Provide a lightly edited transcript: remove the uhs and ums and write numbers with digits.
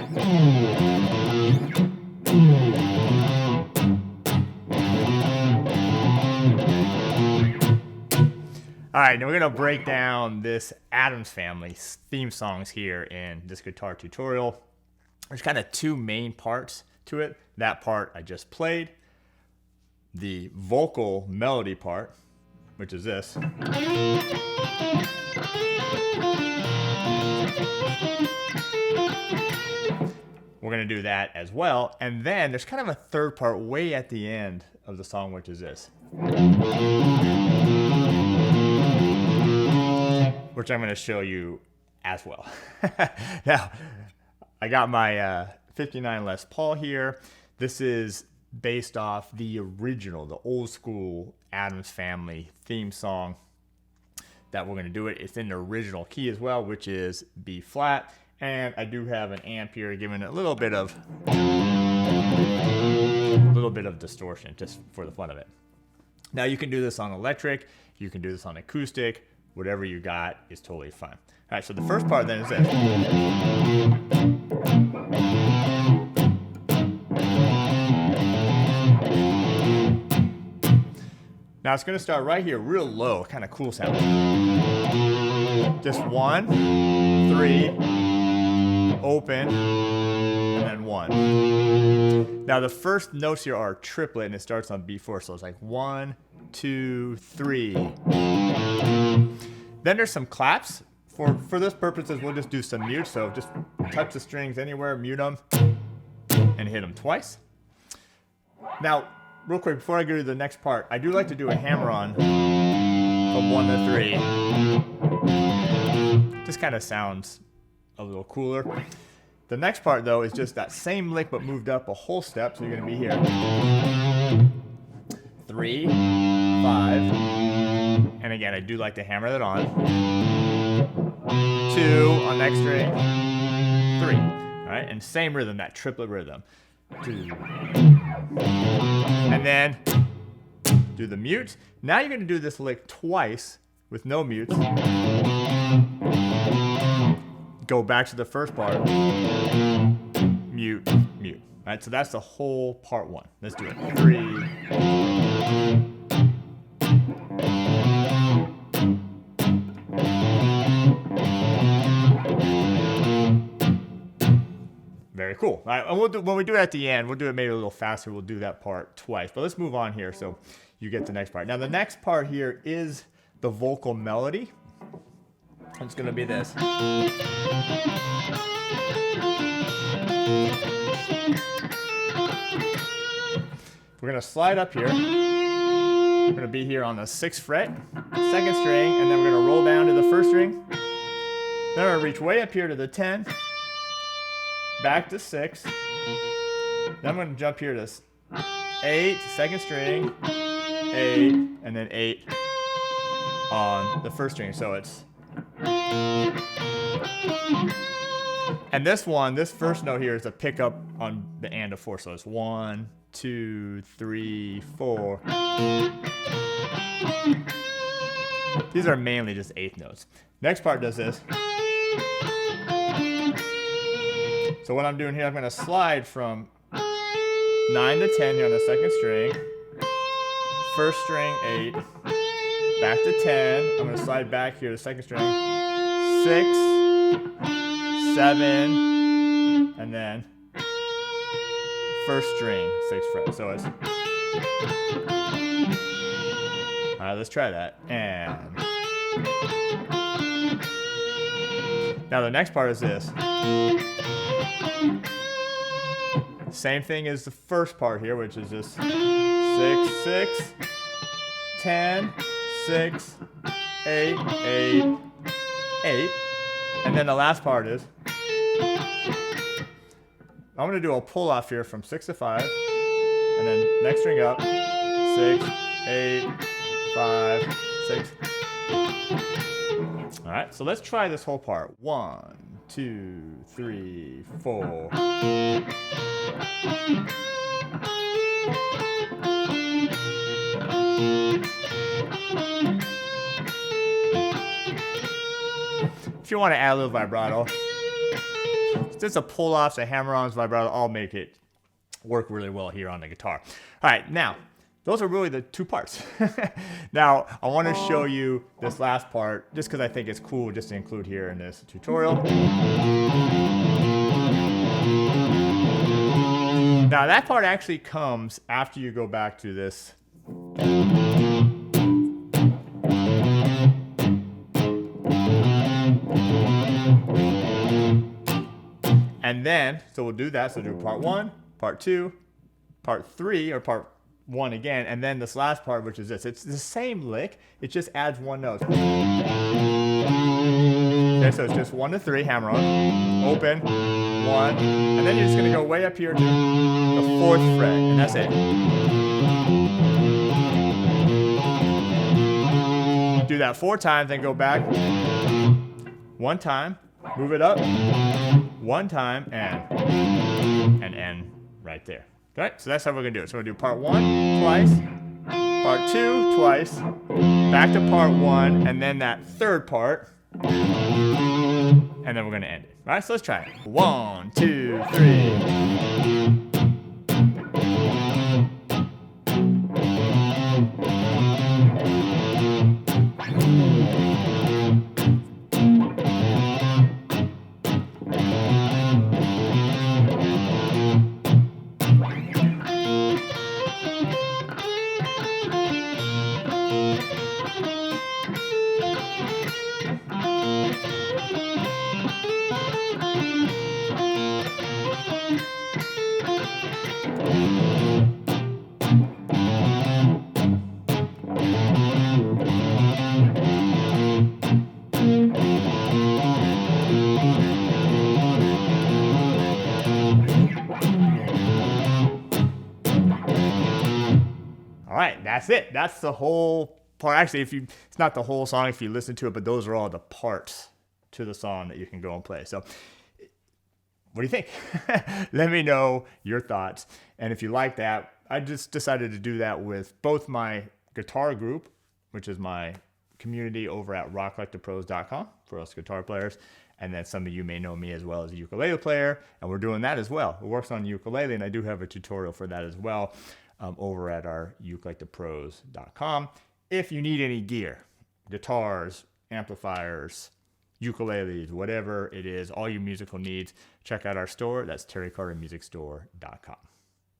All right, now we're gonna break down this Addams Family theme songs here in this guitar tutorial. There's kind of two main parts to it. That part I just played, the vocal melody part, which is this. We're gonna do that as well. And then there's kind of a third part way at the end of the song, which is this. Which I'm gonna show you as well. Now, I got my 59 Les Paul here. This is based off the original, the old school Addams Family theme song that we're gonna do it. It's in the original key as well, which is B flat. And I do have an amp here giving it a little bit of distortion just for the fun of it. Now you can do this on electric, you can do this on acoustic, whatever you got is totally fine. All right, so the first part then is this. Now it's gonna start right here, real low, kind of cool sound. Just 1, 3, open, and then 1. Now the first notes here are triplet and it starts on B4, so it's like 1, 2, 3. Then there's some claps. For this purposes, we'll just do some mute. So just touch the strings anywhere, mute them, and hit them twice. Now, real quick, before I go to the next part, I do like to do a hammer-on from 1 to 3. Just kind of sounds a little cooler. The next part, though, is just that same lick, but moved up a whole step. So you're going to be here. 3, 5, and again, I do like to hammer that on. 2 on next string, 3. All right, and same rhythm, that triplet rhythm. 2, and then do the mute. Now you're going to do this lick twice with no mutes. Go back to the first part. Mute, mute. All right, so that's the whole part 1. Let's do it. 3. Very cool. All right, and when we do it at the end, we'll do it maybe a little faster. We'll do that part twice. But let's move on here so you get the next part. Now the next part here is the vocal melody. It's going to be this. We're going to slide up here. We're going to be here on the 6th fret, 2nd string, and then we're going to roll down to the 1st string. Then we're going to reach way up here to the 10, back to 6. Then I'm going to jump here to 8, 2nd string, 8, and then 8 on the 1st string. So it's... And this first note here is a pickup on the and of 4. So it's 1, 2, 3, 4. These are mainly just 8th notes. Next part does this. So what I'm doing here, I'm going to slide from 9 to 10 here on the 2nd string. 1st string, 8. Back to 10. I'm going to slide back here to 2nd string. 6, 7, and then 1st string, 6th fret. So it's... All right, let's try that. And... Now the next part is this. Same thing as the first part here, which is just 6, 6, 10, 6, 8, 8, 8. And then the last part is, I'm going to do a pull off here from 6 to 5. And then next string up, 6, 8, 5, 6. All right, so let's try this whole part. 1, 2, 3, 4. If you want to add a little vibrato, just the pull-offs, the hammer-ons, vibrato, all make it work really well here on the guitar. All right, now, those are really the two parts. Now, I want to show you this last part, just because I think it's cool just to include here in this tutorial. Now, that part actually comes after you go back to this. And then, so we'll do that. So do part 1, part 2, part 3, or part 1 again, and then this last part, which is this. It's the same lick, it just adds one note. Okay, so it's just 1 to 3, hammer on, open, 1, and then you're just gonna go way up here to the 4th fret, and that's it. Do that 4 times, then go back 1 time, move it up 1 time, and end right there. Okay, so that's how we're gonna do it. So we're gonna do part 1 twice, part 2 twice, back to part 1, and then that 3rd part, and then we're gonna end it. All right, so let's try it. 1, 2, 3. All right, that's it. That's the whole part. Actually, it's not the whole song if you listen to it, but those are all the parts to the song that you can go and play. So what do you think? Let me know your thoughts. And if you like that, I just decided to do that with both my guitar group, which is my community over at roclikethepros.com for us guitar players. And then some of you may know me as well as a ukulele player, and we're doing that as well. It works on ukulele, and I do have a tutorial for that as well over at our rocklikethepros.com. If you need any gear, guitars, amplifiers, ukuleles, whatever it is, all your musical needs, check out our store. That's terrycartermusicstore.com.